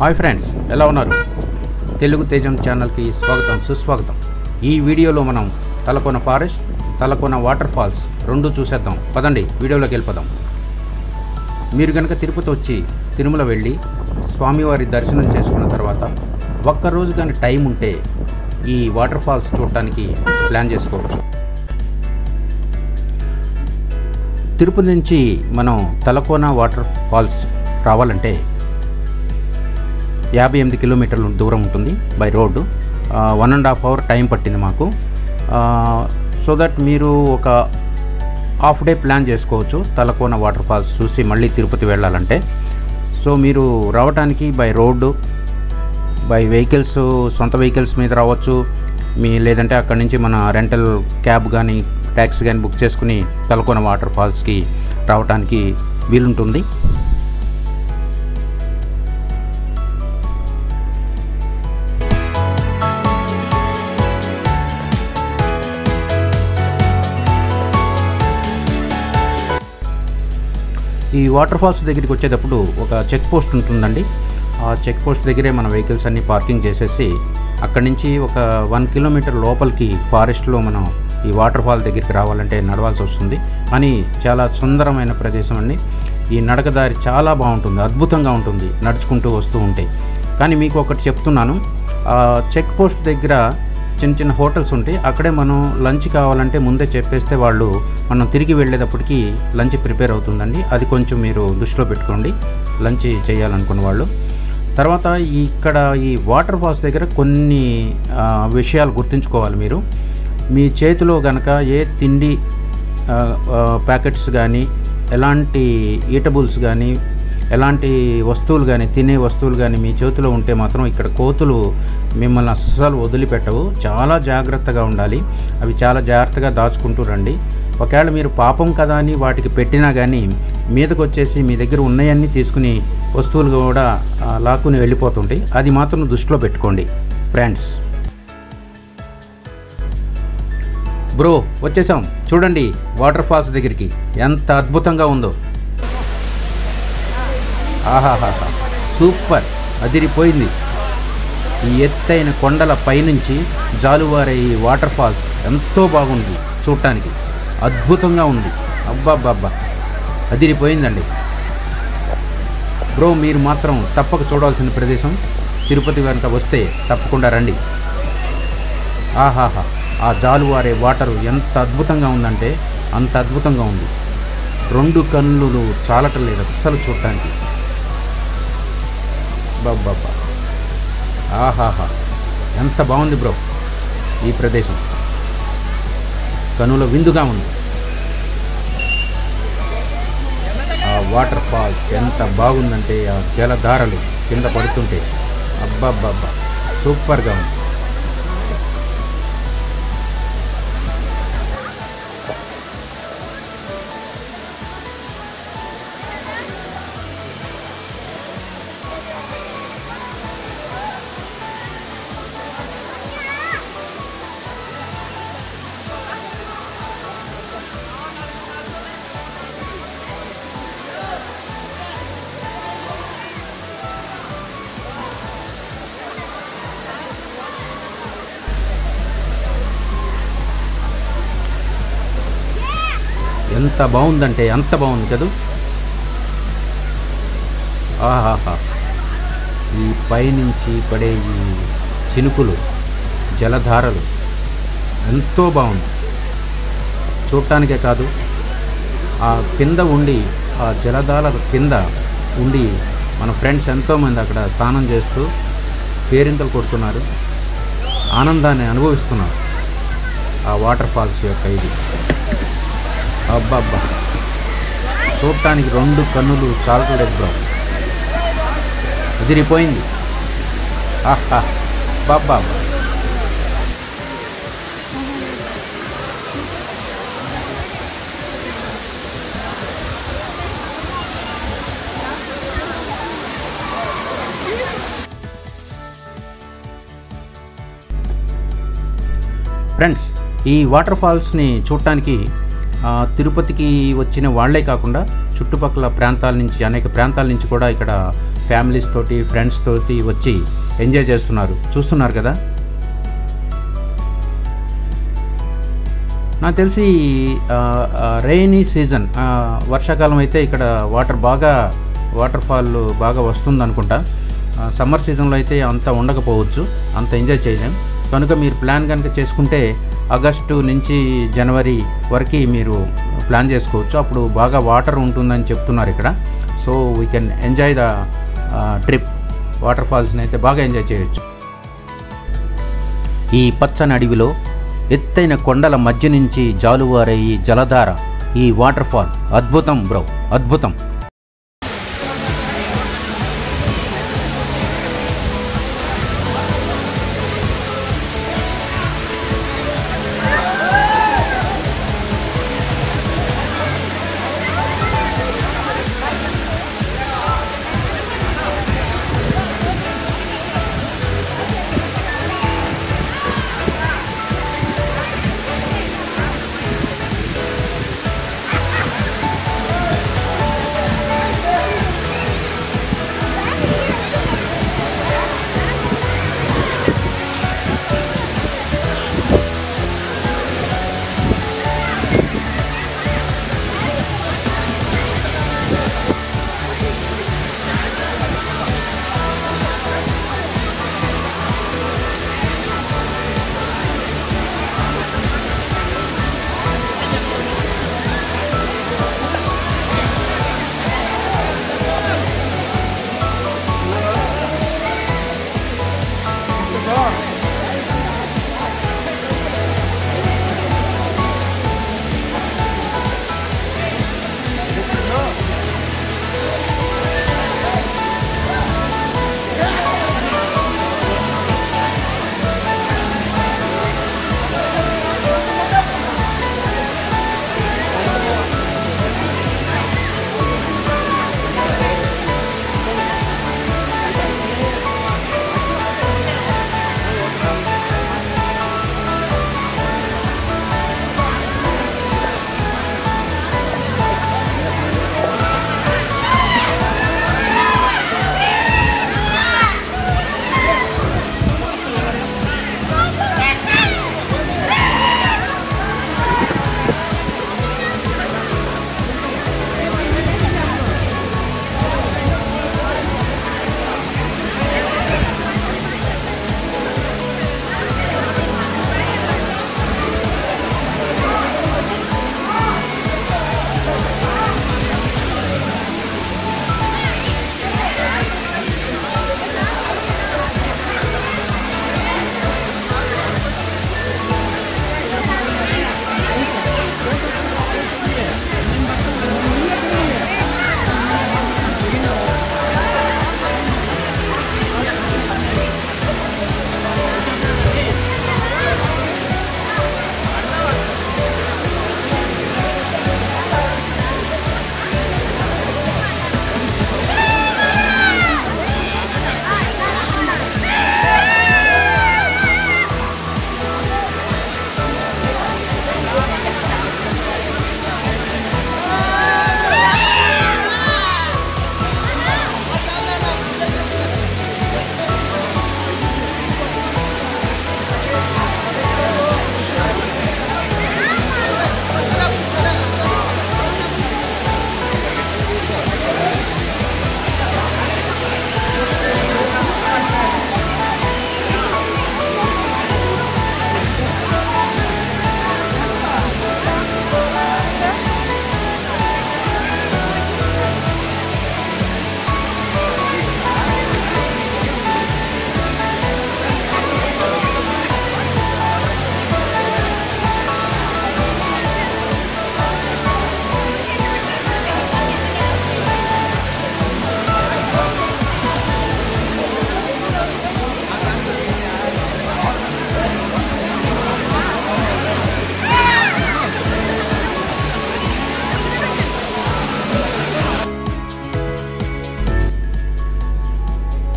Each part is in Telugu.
హాయ్ ఫ్రెండ్స్, ఎలా ఉన్నారు? తెలుగు తేజం ఛానల్కి స్వాగతం, సుస్వాగతం. ఈ వీడియోలో మనం Talakona forest, Talakona waterfalls రెండు చూసేద్దాం. పదండి వీడియోలోకి వెళ్ళిపోదాం. మీరు కనుక తిరుపతి వచ్చి తిరుమల వెళ్ళి స్వామివారి దర్శనం చేసుకున్న తర్వాత ఒక్కరోజు కానీ టైం ఉంటే ఈ వాటర్ ఫాల్స్ చూడటానికి ప్లాన్ చేసుకోవచ్చు. తిరుపతి నుంచి మనం తలకోన వాటర్ ఫాల్స్ రావాలంటే 58 కిలోమీటర్ల దూరం ఉంటుంది బై రోడ్డు. 1.5 అవర్ టైం పట్టింది మాకు. సో దట్ మీరు ఒక హాఫ్ డే ప్లాన్ చేసుకోవచ్చు తలకోన వాటర్ ఫాల్స్ చూసి మళ్ళీ తిరుపతి వెళ్ళాలంటే. సో మీరు రావడానికి బై రోడ్డు, బై వెహికల్స్, సొంత వెహికల్స్ మీద రావచ్చు. లేదంటే అక్కడి నుంచి మన రెంటల్ క్యాబ్ కానీ ట్యాక్సీ కానీ బుక్ చేసుకుని తలకోన వాటర్ ఫాల్స్కి రావడానికి వీలుంటుంది. ఈ వాటర్ ఫాల్స్ దగ్గరికి వచ్చేటప్పుడు ఒక చెక్ పోస్ట్ ఉంటుందండి. ఆ చెక్ పోస్ట్ దగ్గరే మన వెహికల్స్ అన్నీ పార్కింగ్ చేసేసి అక్కడి నుంచి ఒక 1 కిలోమీటర్ లోపలికి ఫారెస్ట్లో మనం ఈ వాటర్ ఫాల్ దగ్గరికి రావాలంటే నడవాల్సి వస్తుంది. కానీ చాలా సుందరమైన ప్రదేశం అండి. ఈ నడకదారి చాలా బాగుంటుంది, అద్భుతంగా ఉంటుంది నడుచుకుంటూ వస్తూ ఉంటే. కానీ మీకు ఒకటి చెప్తున్నాను, చెక్ పోస్ట్ దగ్గర చిన్న చిన్న హోటల్స్ ఉంటాయి. అక్కడే మనం లంచ్ కావాలంటే ముందే చెప్పేస్తే వాళ్ళు మనం తిరిగి వెళ్ళేటప్పటికి లంచ్ ప్రిపేర్ అవుతుందండి. అది కొంచెం మీరు దృష్టిలో పెట్టుకోండి లంచ్ చేయాలనుకున్న వాళ్ళు. తర్వాత ఇక్కడ ఈ వాటర్ ఫాల్స్ దగ్గర కొన్ని విషయాలు గుర్తుంచుకోవాలి మీరు. మీ చేతిలో కనుక ఏ తిండి ప్యాకెట్స్ కానీ, ఎలాంటి ఈటబుల్స్ కానీ, ఎలాంటి వస్తువులు కానీ, తినే వస్తువులు కానీ మీ చేతిలో ఉంటే మాత్రం ఇక్కడ కోతులు మిమ్మల్ని అస్సలు వదిలిపెట్టవు. చాలా జాగ్రత్తగా ఉండాలి. అవి చాలా జాగ్రత్తగా దాచుకుంటూ రండి. ఒకవేళ మీరు పాపం కదా అని వాటికి పెట్టినా కానీ మీదకి వచ్చేసి మీ దగ్గర ఉన్నాయన్నీ తీసుకుని వస్తువులు కూడా లాక్కుని వెళ్ళిపోతుంటాయి. అది మాత్రం దృష్టిలో పెట్టుకోండి ఫ్రెండ్స్. బ్రో, వచ్చేసాం చూడండి వాటర్ ఫాల్స్ దగ్గరికి. ఎంత అద్భుతంగా ఉందో. ఆహాహాహా, సూపర్, అదిరిపోయింది. ఈ ఎత్తైన కొండల పైనుంచి జాలువారే ఈ వాటర్ ఫాల్స్ ఎంతో బాగుంది చూడటానికి, అద్భుతంగా ఉంది. అబ్బాబ్బాబ్బా, అదిరిపోయిందండి. బ్రో, మీరు మాత్రం తప్పక చూడాల్సిన ప్రదేశం. తిరుపతి కనుక వస్తే తప్పకుండా రండి. ఆహాహా, ఆ జాలువారే వాటరు ఎంత అద్భుతంగా ఉందంటే అంత అద్భుతంగా ఉంది. 2 కన్నులు చాలటం లేదు అస్సలు చూడటానికి. బాబ్బా, ఆహాహా, ఎంత బాగుంది బ్రో ఈ ప్రదేశం. కనుల విందుగా ఉంది. ఆ వాటర్ ఫాల్స్ ఎంత బాగుందంటే ఆ జలధారలు కింద పడుతుంటే అబ్బాబ్బాబ్బా, సూపర్గా ఉంది. ఎంత బాగుందంటే అంత బాగుంది కదా. ఆహాహా, ఈ పైనుంచి పడే ఈ చినుకులు, జలధారలు ఎంతో బాగుంది చూడటానికే కాదు. ఆ కింద ఉండి, ఆ జలధారల కింద ఉండి మన ఫ్రెండ్స్ ఎంతోమంది అక్కడ స్నానం చేస్తూ పేరింతలు కొడుతున్నారు, ఆనందాన్ని అనుభవిస్తున్నారు ఆ వాటర్ ఫాల్స్ యొక్క ఇది. అబ్బాబ్బా, చూడటానికి 2 కన్నులు చాలట్లేదు బ్రో, అదిరిపోయింది. ఆహా, బాబ్బా. ఫ్రెండ్స్, ఈ వాటర్ ఫాల్స్ని చూడటానికి తిరుపతికి వచ్చిన వాళ్ళే కాకుండా చుట్టుపక్కల ప్రాంతాల నుంచి, అనేక ప్రాంతాల నుంచి కూడా ఇక్కడ ఫ్యామిలీస్ తోటి, ఫ్రెండ్స్ తోటి వచ్చి ఎంజాయ్ చేస్తున్నారు, చూస్తున్నారు కదా. నాకు తెలిసి రెయినీ సీజన్, వర్షాకాలం అయితే ఇక్కడ వాటర్ ఫాల్ బాగా వస్తుంది అనుకుంటా. సమ్మర్ సీజన్లో అయితే అంత ఉండకపోవచ్చు, అంత ఎంజాయ్ చేయలేం. కనుక మీరు ప్లాన్ కనుక చేసుకుంటే ఆగస్టు నుంచి జనవరి వరకు మీరు ప్లాన్ చేసుకోవచ్చు. అప్పుడు బాగా వాటర్ ఉంటుందని చెప్తున్నారు ఇక్కడ. So we can enjoy the trip. Water ఫాల్స్ని అయితే బాగా ఎంజాయ్ చేయొచ్చు. ఈ పచ్చని అడవిలో ఎత్తైన కొండల మధ్య నుంచి జాలువారే ఈ జలధార, ఈ వాటర్ ఫాల్ అద్భుతం బ్రో, అద్భుతం.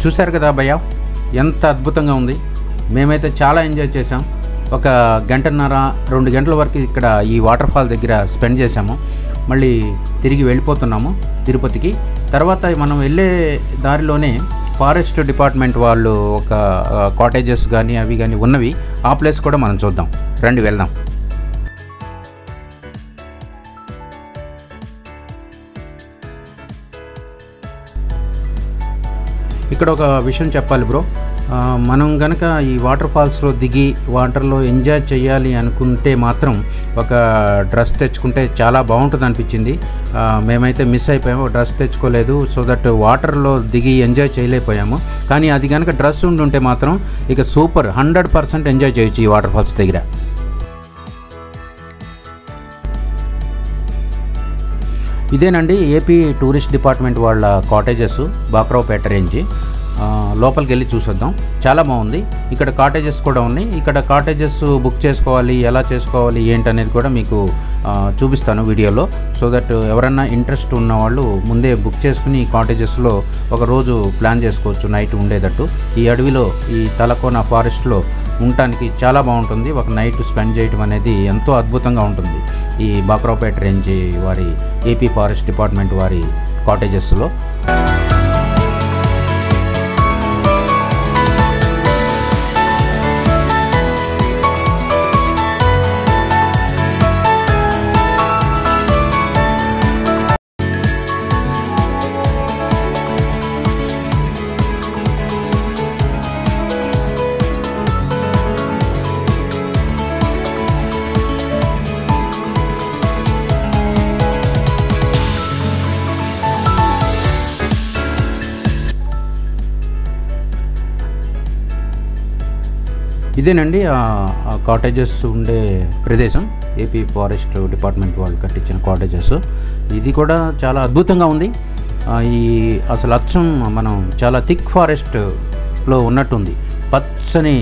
చూశారు కదా భయ్య, ఎంత అద్భుతంగా ఉంది. మేమైతే చాలా ఎంజాయ్ చేసాం. ఒక గంటన్నర 2 గంటల వరకు ఇక్కడ ఈ వాటర్ ఫాల్ దగ్గర స్పెండ్ చేసాము. మళ్ళీ తిరిగి వెళ్ళిపోతున్నాము తిరుపతికి. తర్వాత మనం వెళ్ళే దారిలోనే ఫారెస్ట్ డిపార్ట్మెంట్ వాళ్ళు ఒక కాటేజెస్ కానీ అవి కానీ ఉన్నవి, ఆ ప్లేస్ కూడా మనం చూద్దాం. రండి వెళ్దాం. ఇక్కడ ఒక విషయం చెప్పాలి బ్రో, మనం గనక ఈ వాటర్ ఫాల్స్లో దిగి వాటర్లో ఎంజాయ్ చేయాలి అనుకుంటే మాత్రం ఒక డ్రెస్ తెచ్చుకుంటే చాలా బాగుంటుంది అనిపించింది. మేమైతే మిస్ అయిపోయాము, డ్రెస్ తెచ్చుకోలేదు. సో దట్ వాటర్లో దిగి ఎంజాయ్ చేయలేకపోయాము. కానీ అది కనుక డ్రెస్ ఉండుంటే మాత్రం ఇక సూపర్ 100% ఎంజాయ్ చేయొచ్చు ఈ వాటర్ ఫాల్స్ దగ్గర. ఇదేనండి ఏపీ టూరిస్ట్ డిపార్ట్మెంట్ వాళ్ళ కాటేజెస్, బాక్రావుపేట రేంజ్. లోపలికి వెళ్ళి చూసొద్దాం. చాలా బాగుంది. ఇక్కడ కాటేజెస్ కూడా ఉన్నాయి. ఇక్కడ కాటేజెస్ బుక్ చేసుకోవాలి, ఎలా చేసుకోవాలి ఏంటనేది కూడా మీకు చూపిస్తాను వీడియోలో. సో దట్ ఎవరన్నా ఇంట్రెస్ట్ ఉన్న వాళ్ళు ముందే బుక్ చేసుకుని ఈ కాటేజెస్లో ఒక రోజు ప్లాన్ చేసుకోవచ్చు నైట్ ఉండేటట్టు. ఈ అడవిలో ఈ తలకోన ఫారెస్ట్లో ఉండటానికి చాలా బాగుంటుంది. ఒక నైట్ స్పెండ్ చేయడం అనేది ఎంతో అద్భుతంగా ఉంటుంది ఈ బాక్రావుపేట రేంజ్ వారి ఏపీ ఫారెస్ట్ డిపార్ట్మెంట్ వారి కాటేజెస్లో. ఇదేనండి ఆ కాటేజెస్ ఉండే ప్రదేశం. ఏపీ ఫారెస్ట్ డిపార్ట్మెంట్ వాళ్ళు కట్టించిన కాటేజెస్. ఇది కూడా చాలా అద్భుతంగా ఉంది. ఈ అసలు అచ్చం మనం చాలా థిక్ ఫారెస్ట్లో ఉన్నట్టుంది. పచ్చని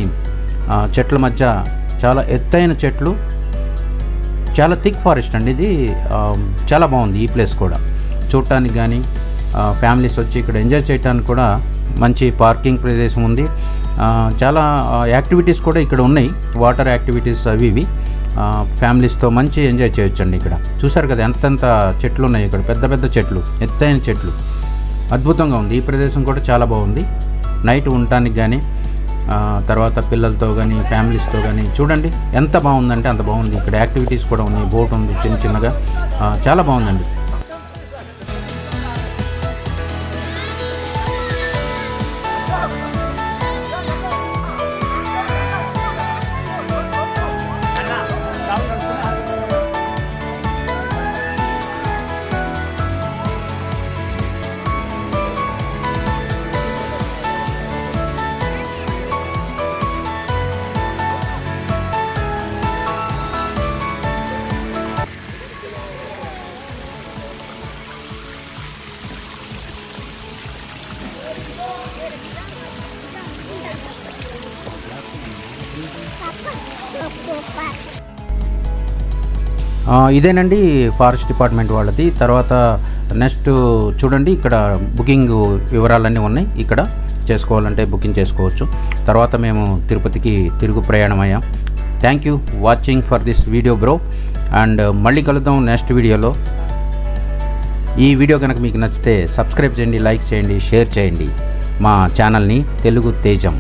చెట్ల మధ్య చాలా ఎత్తైన చెట్లు, చాలా థిక్ ఫారెస్ట్ అండి ఇది. చాలా బాగుంది ఈ ప్లేస్ కూడా చూడటానికి. కానీ ఫ్యామిలీస్ వచ్చి ఇక్కడ ఎంజాయ్ చేయడానికి కూడా మంచి పార్కింగ్ ప్రదేశం ఉంది. చాలా యాక్టివిటీస్ కూడా ఇక్కడ ఉన్నాయి, వాటర్ యాక్టివిటీస్ అవి ఇవి. ఫ్యామిలీస్తో మంచి ఎంజాయ్ చేయొచ్చండి. ఇక్కడ చూసారు కదా ఎంతెంత చెట్లు ఉన్నాయి, ఇక్కడ పెద్ద పెద్ద చెట్లు, ఎత్తైన చెట్లు. అద్భుతంగా ఉంది. ఈ ప్రదేశం కూడా చాలా బాగుంది నైట్ ఉండటానికి కానీ, తర్వాత పిల్లలతో కానీ ఫ్యామిలీస్తో కానీ. చూడండి ఎంత బాగుందంటే అంత బాగుంది. ఇక్కడ యాక్టివిటీస్ కూడా ఉన్నాయి, బోట్ ఉంది చిన్న చిన్నగా. చాలా బాగుందండి. ఇదేనండి ఫారెస్ట్ డిపార్ట్మెంట్ వాళ్ళది. తర్వాత నెక్స్ట్ చూడండి ఇక్కడ బుకింగ్ వివరాలన్నీ ఉన్నాయి. ఇక్కడ చేసుకోవాలంటే బుకింగ్ చేసుకోవచ్చు. తర్వాత మేము తిరుపతికి తిరుగు ప్రయాణం అయ్యాం. Thank you watching for this video bro. And మళ్ళీ కలుద్దాం నెక్స్ట్ వీడియోలో. ఈ వీడియో కనుక మీకు నచ్చితే సబ్స్క్రైబ్ చేయండి, లైక్ చేయండి, షేర్ చేయండి మా ఛానల్ని తెలుగు తేజం.